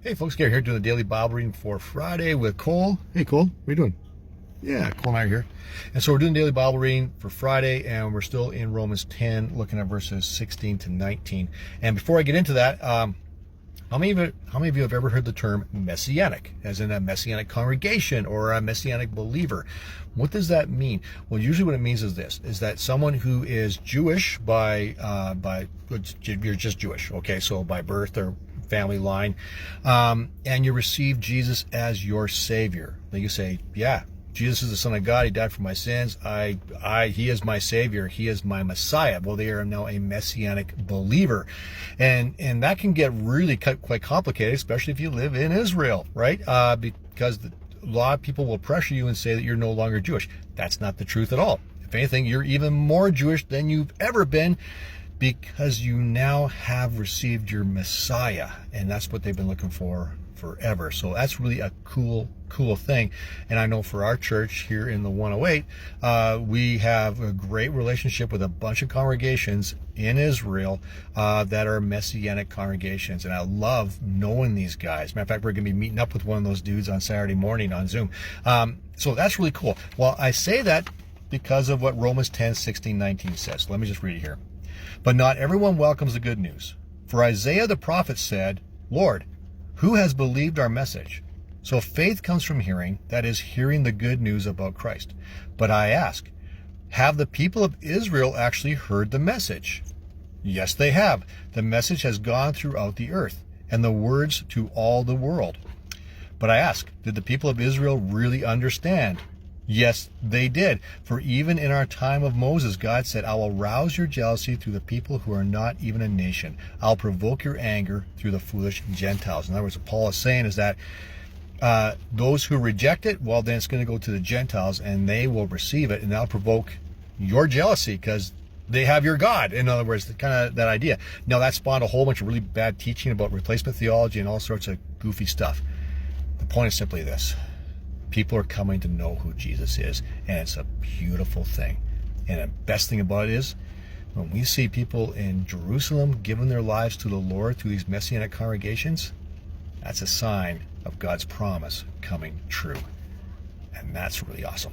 Hey folks, Gary here doing the daily Bible reading for Friday with Cole. Hey Cole, what are you doing? Yeah, Cole and I are here. And so we're doing daily Bible reading for Friday, and we're still in Romans 10, looking at verses 16 to 19. And before I get into that, how many of you have ever heard the term messianic, as in a messianic congregation or a messianic believer? What does that mean? Well, usually what it means is this, is that someone who is Jewish you're just Jewish, okay, so by birth or family line, and you receive Jesus as your Savior. Then you say, yeah, Jesus is the Son of God. He died for my sins. He is my Savior. He is my Messiah. Well, they are now a messianic believer. And that can get really quite complicated, especially if you live in Israel, right? Because a lot of people will pressure you and say that you're no longer Jewish. That's not the truth at all. If anything, you're even more Jewish than you've ever been, because you now have received your Messiah. And that's what they've been looking for forever. So that's really a cool thing. And I know for our church here in the 108, we have a great relationship with a bunch of congregations in Israel that are messianic congregations. And I love knowing these guys. Matter of fact, we're going to be meeting up with one of those dudes on Saturday morning on Zoom. So that's really cool. Well, I say that because of what Romans 10, 16, 19 says. Let me just read it here. But not everyone welcomes the good news. For Isaiah the prophet said, Lord, who has believed our message? So faith comes from hearing, that is, hearing the good news about Christ. But I ask, have the people of Israel actually heard the message? Yes, they have. The message has gone throughout the earth, and the words to all the world. But I ask, did the people of Israel really understand? Yes, they did. For even in our time of Moses, God said, I will rouse your jealousy through the people who are not even a nation. I'll provoke your anger through the foolish Gentiles. In other words, what Paul is saying is that those who reject it, well, then it's going to go to the Gentiles, and they will receive it, and that'll provoke your jealousy because they have your God. In other words, kind of that idea. Now, that spawned a whole bunch of really bad teaching about replacement theology and all sorts of goofy stuff. The point is simply this. People are coming to know who Jesus is, and it's a beautiful thing. And the best thing about it is, when we see people in Jerusalem giving their lives to the Lord through these messianic congregations, that's a sign of God's promise coming true. And that's really awesome.